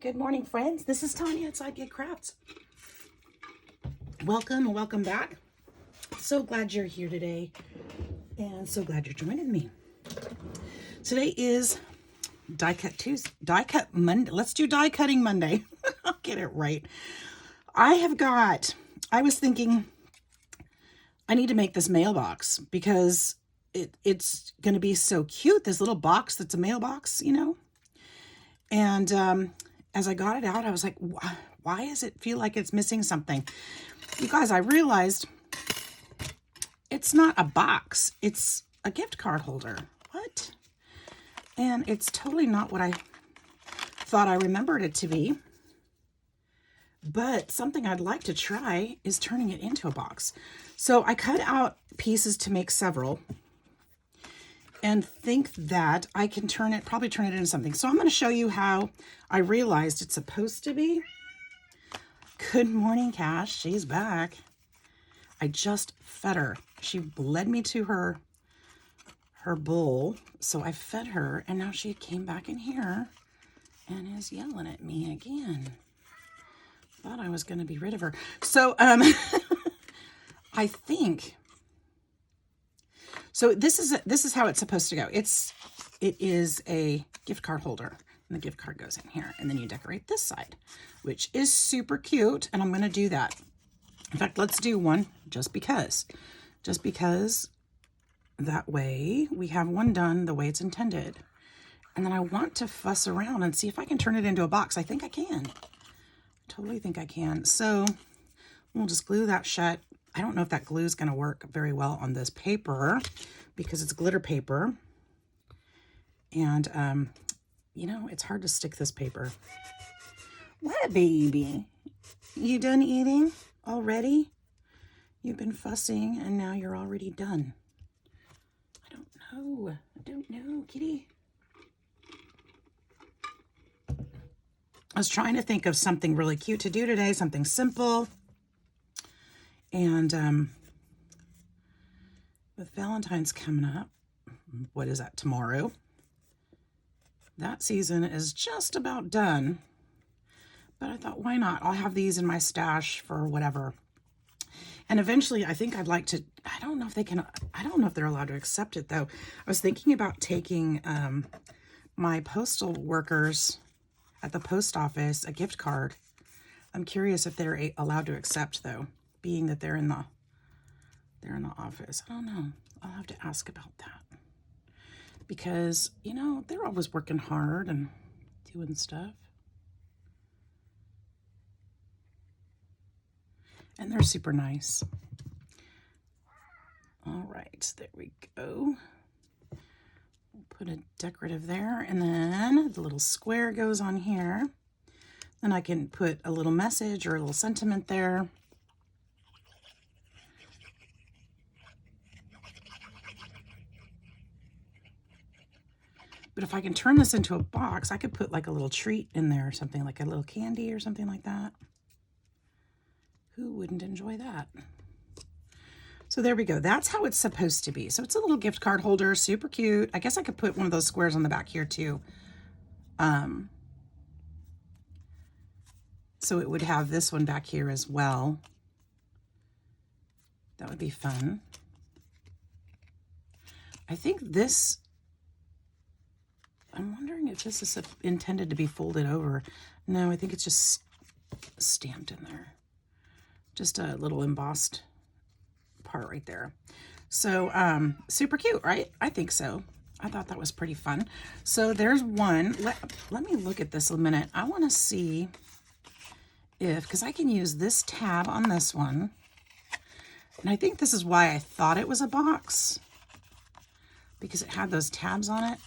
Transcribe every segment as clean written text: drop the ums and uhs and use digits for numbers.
Good morning, friends. This is Tanya at SideGigCrafts. Welcome and welcome back. So glad you're here today and so glad you're joining me. Today is die cut Monday. Let's do die cutting Monday. I'll get it right. I was thinking I need to make this mailbox because it's going to be so cute. This little box that's a mailbox, you know? And as I got it out, I was like, why does it feel like it's missing something? You guys, I realized it's not a box. It's a gift card holder. What? And it's totally not what I thought I remembered it to be. But something I'd like to try is turning it into a box. So I cut out pieces to make several and think that I can probably turn it into something. So I'm going to show you how I realized it's supposed to be. Good morning, Cash. She's back. I just fed her. She led me to her bowl. So I fed her and now she came back in here and is yelling at me again. Thought I was going to be rid of her. So I think so this is how it's supposed to go. It is a gift card holder. And the gift card goes in here. And then you decorate this side, which is super cute. And I'm going to do that. In fact, let's do one just because. Just because that way we have one done the way it's intended. And then I want to fuss around and see if I can turn it into a box. I think I can. Totally think I can. So we'll just glue that shut. I don't know if that glue is going to work very well on this paper because it's glitter paper. And, you know, it's hard to stick this paper. What, baby? You done eating already? You've been fussing and now you're already done. I don't know, kitty. I was trying to think of something really cute to do today, something simple. And with Valentine's coming up, what is that, tomorrow? That season is just about done. But I thought, why not? I'll have these in my stash for whatever. And eventually, I think I'd like to, I don't know if they're allowed to accept it, though. I was thinking about taking my postal workers at the post office a gift card. I'm curious if they're allowed to accept, though, being that they're in the office. I don't know. I'll have to ask about that. Because, you know, they're always working hard and doing stuff. And they're super nice. All right, there we go. We'll put a decorative there, and then the little square goes on here. Then I can put a little message or a little sentiment there. But if I can turn this into a box, I could put like a little treat in there or something, like a little candy or something like that. Who wouldn't enjoy that? So there we go. That's how it's supposed to be. So it's a little gift card holder, super cute. I guess I could put one of those squares on the back here too. So it would have this one back here as well. That would be fun. I think this, I'm wondering if this is intended to be folded over. No, I think it's just stamped in there. Just a little embossed part right there. So super cute, right? I think so. I thought that was pretty fun. So there's one. Let me look at this a minute. I want to see if, because I can use this tab on this one. And I think this is why I thought it was a box, because it had those tabs on it.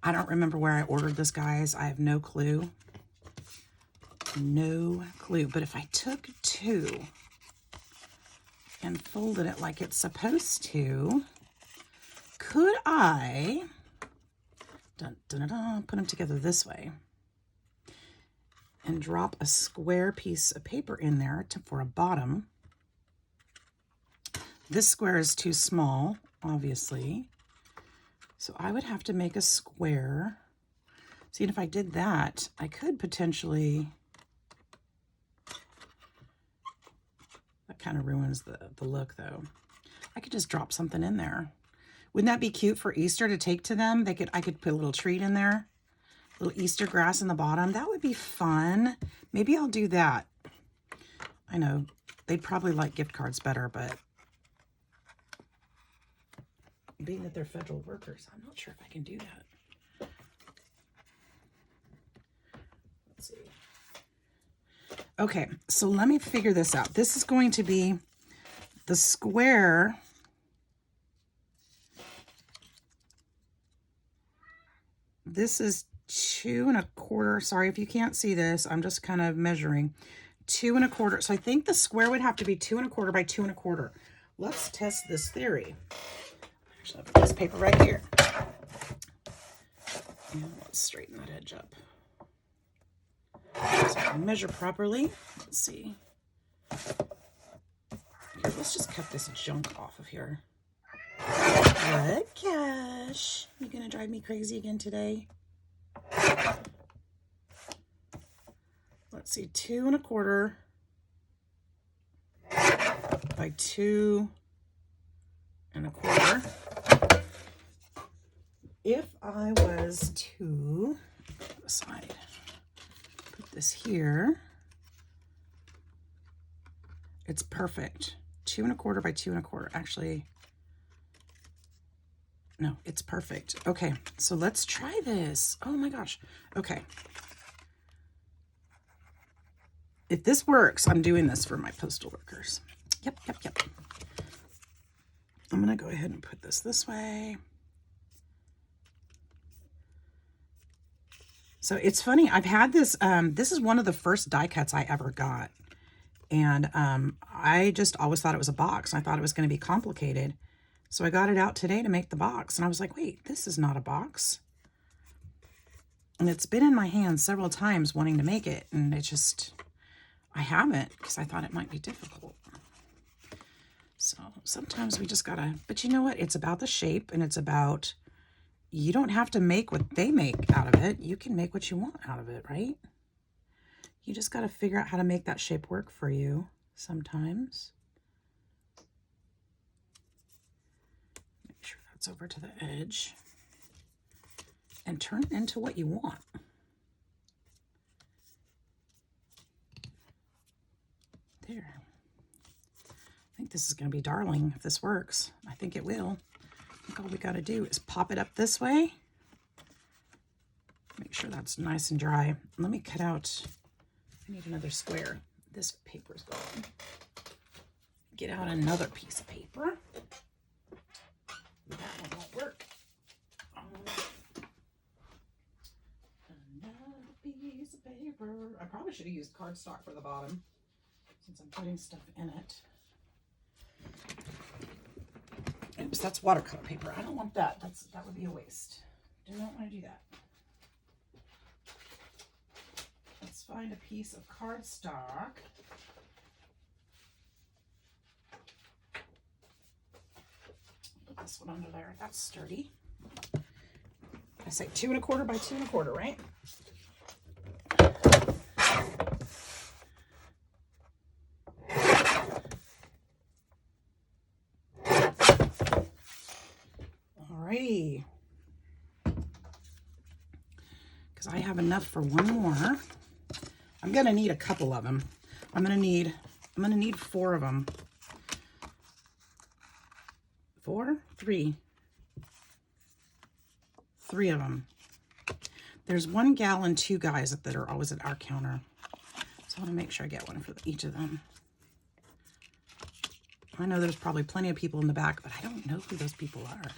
I don't remember where I ordered this, guys. I have no clue. No clue. But if I took two and folded it like it's supposed to, could I put them together this way and drop a square piece of paper in there for a bottom? This square is too small, obviously. So I would have to make a square See, if I did that, I could potentially... That kind of ruins the look, though. I could just drop something in there. Wouldn't that be cute for Easter to take to them? I could put a little treat in there. A little Easter grass in the bottom. That would be fun. Maybe I'll do that. I know they'd probably like gift cards better, but being that they're federal workers, I'm not sure if I can do that. Let's see. Okay, so let me figure this out. This is going to be the square. This is 2 1/4. Sorry if you can't see this. I'm just kind of measuring. 2 1/4. So I think the square would have to be 2 1/4 by 2 1/4. Let's test this theory. Actually, I'll put this paper right here. And let's straighten that edge up. So I can measure properly. Let's see. Here, let's just cut this junk off of here. What, Cash? You gonna drive me crazy again today? Let's see, 2 1/4 by 2 1/4. If I was to aside, put this here, it's perfect. 2 1/4 by 2 1/4. Actually, no, it's perfect. Okay, so let's try this. Oh my gosh. Okay. If this works, I'm doing this for my postal workers. Yep. I'm going to go ahead and put this way. So it's funny. I've had this. This is one of the first die cuts I ever got. And I just always thought it was a box. I thought it was going to be complicated. So I got it out today to make the box. And I was like, wait, this is not a box. And it's been in my hands several times wanting to make it. And it just, I haven't because I thought it might be difficult. So sometimes we just gotta, but you know what? It's about the shape and it's about, you don't have to make what they make out of it. You can make what you want out of it, right? You just got to figure out how to make that shape work for you sometimes. Make sure that's over to the edge. And turn it into what you want. There. I think this is going to be darling if this works. I think it will. I think all we got to do is pop it up this way. Make sure that's nice and dry. Let me cut out, I need another square. This paper's gone. Get out another piece of paper. That one won't work. Another piece of paper. I probably should have used cardstock for the bottom since I'm putting stuff in it. Oops, that's watercolor paper. I don't want that. That would be a waste. Do not want to do that. Let's find a piece of cardstock. Put this one under there. That's sturdy. I say 2 1/4 by 2 1/4, right? Alrighty. Because I have enough for one more. I'm gonna need a couple of them. I'm gonna need 4 of them. 3 of them. There's 1 gal and 2 guys that are always at our counter. So I want to make sure I get one for each of them. I know there's probably plenty of people in the back, but I don't know who those people are.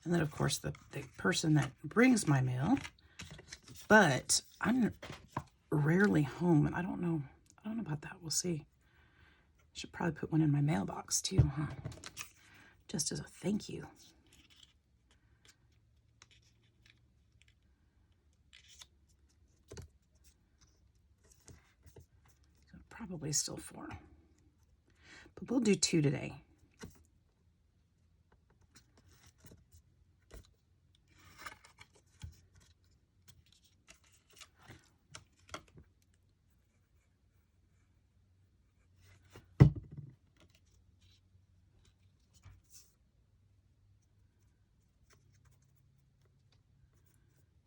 And then, of course, the person that brings my mail. But I'm rarely home, and I don't know about that. We'll see. Should probably put one in my mailbox too, huh? Just as a thank you. probably still 4. But we'll do 2 today.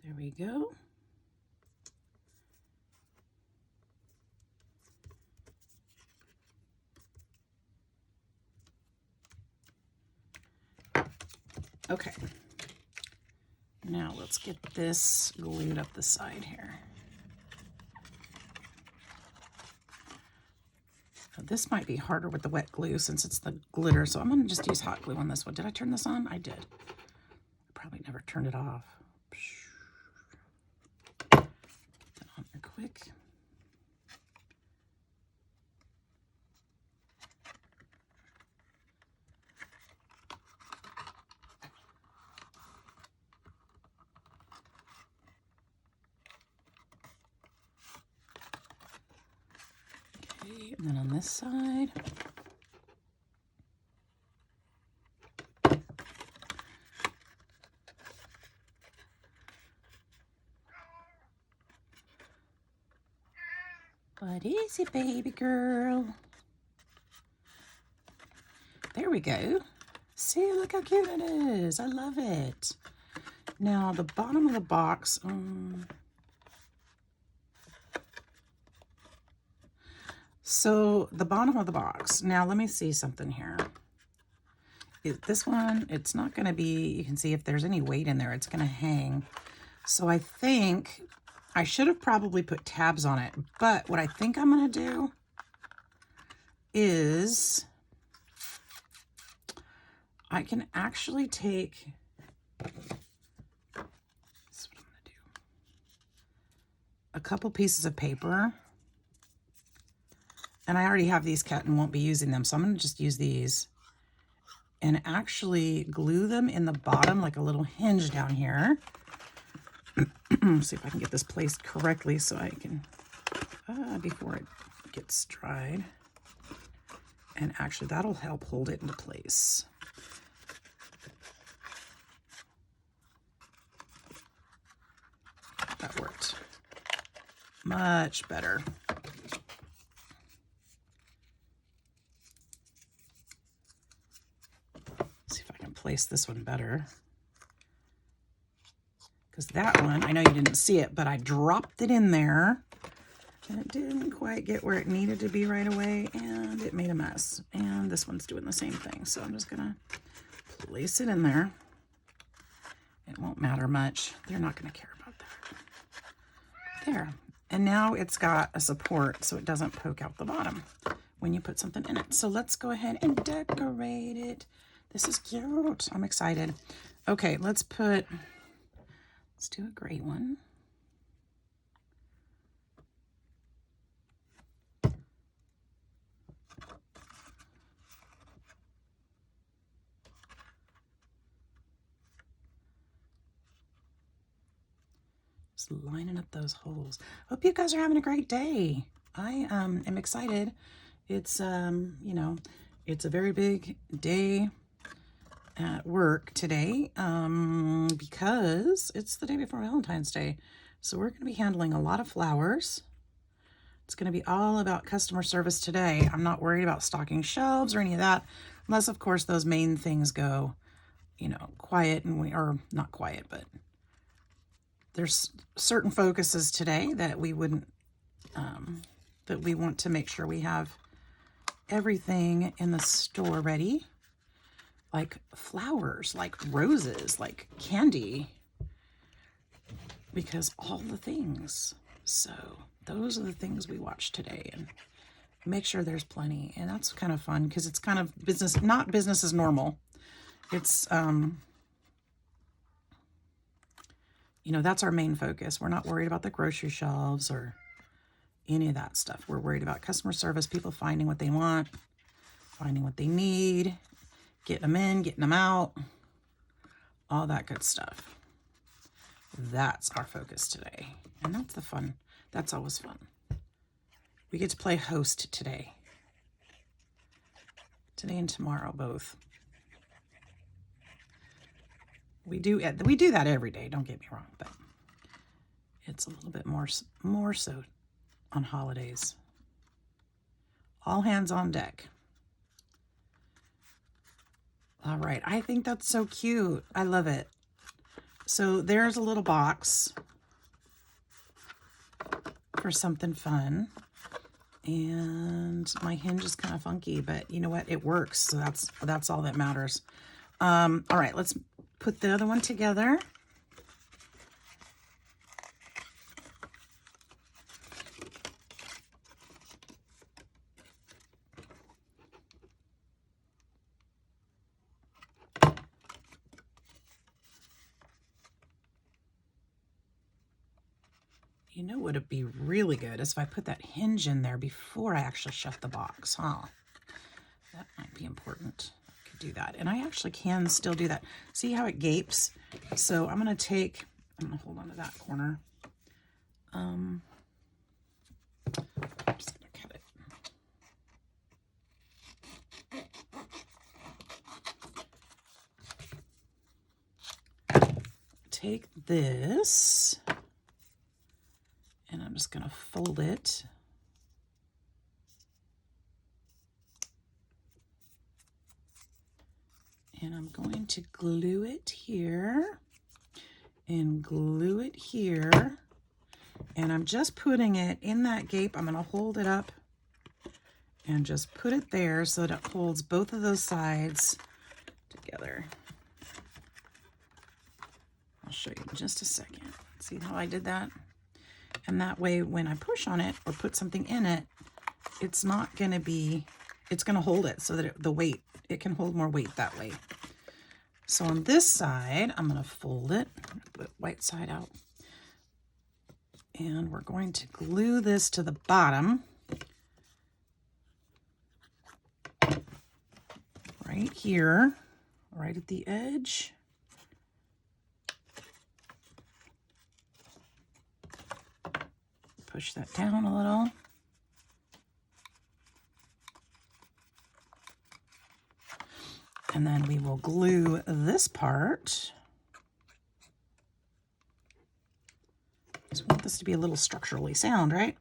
There we go. Okay. Now let's get this glued up the side here. Now, this might be harder with the wet glue since it's the glitter, so I'm going to just use hot glue on this one. Did I turn this on? I did. I probably never turned it off. Get that on here quick. Okay, and then on this side, what is it, baby girl? There we go. See, look how cute it is. I love it. Now, the bottom of the box, so the bottom of the box, now let me see something here. This one, it's not going to be, you can see if there's any weight in there, it's going to hang. So I think I should have probably put tabs on it, but what I think I'm going to do is I can actually take, this is what I'm going to do, a couple pieces of paper, and I already have these cut and won't be using them, so I'm going to just use these and actually glue them in the bottom like a little hinge down here. See if I can get this placed correctly so I can, before it gets dried. And actually that'll help hold it into place. That worked much better. See if I can place this one better. Because that one, I know you didn't see it, but I dropped it in there and it didn't quite get where it needed to be right away and it made a mess. And this one's doing the same thing. So I'm just gonna place it in there. It won't matter much. They're not gonna care about that. There. And now it's got a support so it doesn't poke out the bottom when you put something in it. So let's go ahead and decorate it. This is cute. I'm excited. Okay, let's do a gray one. Just lining up those holes. Hope you guys are having a great day. I am excited. It's you know, it's a very big day at work today because it's the day before Valentine's Day. So we're going to be handling a lot of flowers. It's going to be all about customer service today. I'm not worried about stocking shelves or any of that, unless of course those main things go, you know, quiet and or not quiet, but there's certain focuses today that we wouldn't, that we want to make sure we have everything in the store ready. Like flowers, like roses, like candy, because all the things. So those are the things we watch today and make sure there's plenty. And that's kind of fun because it's kind of business, not business as normal. It's, you know, that's our main focus. We're not worried about the grocery shelves or any of that stuff. We're worried about customer service, people finding what they want, finding what they need, getting them in, getting them out, all that good stuff. That's our focus today. And that's the fun. That's always fun. We get to play host today. Today and tomorrow, both. We do that every day, don't get me wrong, but it's a little bit more so on holidays. All hands on deck. All right, I think that's so cute. I love it. So there's a little box for something fun. And my hinge is kind of funky, but you know what? It works, so that's all that matters. All right, let's put the other one together. You know what would be really good is if I put that hinge in there before I actually shut the box, huh? That might be important. I could do that. And I actually can still do that. See how it gapes? So I'm going to hold on to that corner. I'm just going to cut it. Take this. And I'm just going to fold it. And I'm going to glue it here and glue it here. And I'm just putting it in that gape. I'm going to hold it up and just put it there so that it holds both of those sides together. I'll show you in just a second. See how I did that? And that way, when I push on it or put something in it, it's not going to be, it's going to hold it so that it can hold more weight that way. So on this side, I'm going to fold it, put white side out. And we're going to glue this to the bottom. Right here, right at the edge. Push that down a little. And then we will glue this part. Just want this to be a little structurally sound, right?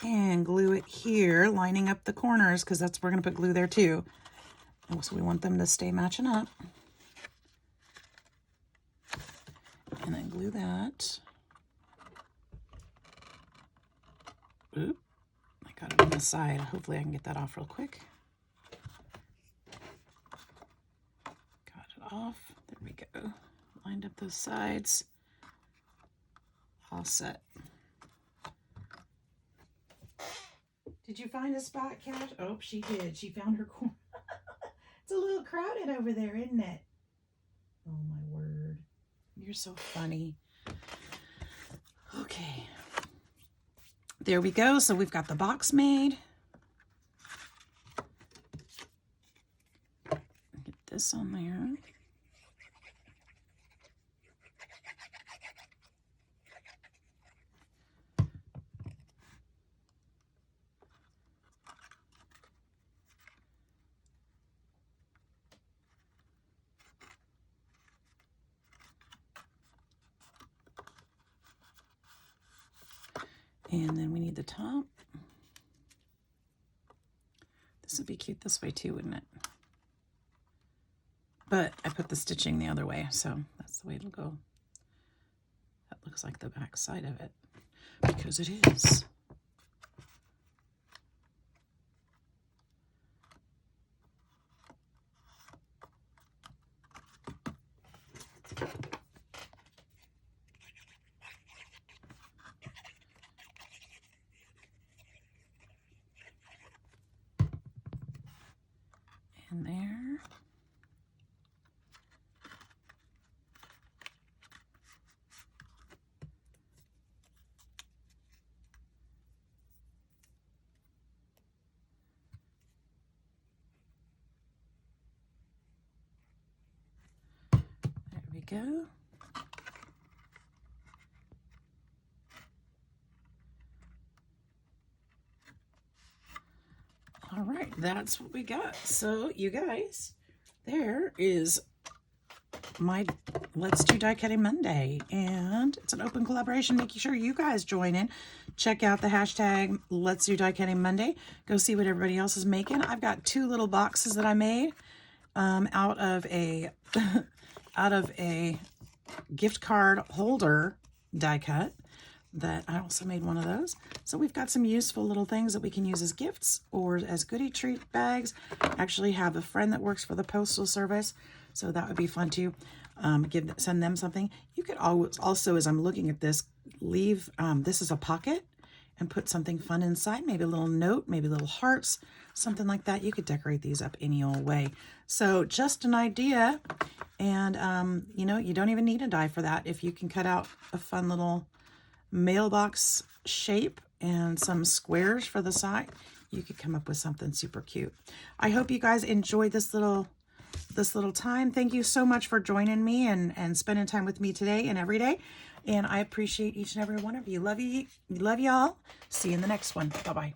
And glue it here, lining up the corners, because that's we're going to put glue there too. And so we want them to stay matching up. And then glue that. Oop, I got it on the side. Hopefully I can get that off real quick. Got it off. There we go. Lined up those sides. All set. Did you find a spot, Cat? Oh, she did. She found her corner. It's a little crowded over there, isn't it? Oh, my word. You're so funny. Okay. There we go. So we've got the box made. Get this on there. And then we need the top. This would be cute this way too, wouldn't it? But I put the stitching the other way, so that's the way it'll go. That looks like the back side of it, because it is. In there. There we go. that's what we got. So you guys, there is my Let's Do Die Cutting Monday, and it's an open collaboration. Making sure you guys join in. Check out the hashtag Let's Do Die Cutting Monday. Go see what everybody else is making. I've got 2 little boxes that I made out of a out of a gift card holder die cut that I also made one of those. So we've got some useful little things that we can use as gifts or as goodie treat bags. I actually have a friend that works for the Postal Service, so that would be fun too. Send them something. You could always also, as I'm looking at this, leave this as a pocket and put something fun inside, maybe a little note, maybe little hearts, something like that. You could decorate these up any old way. So just an idea, and you know, you don't even need a die for that. If you can cut out a fun little mailbox shape and some squares for the side, you could come up with something super cute. I hope you guys enjoyed this little time. Thank you so much for joining me and spending time with me today and every day. And I appreciate each and every one of you. Love you. Love y'all. See you in the next one. Bye-bye.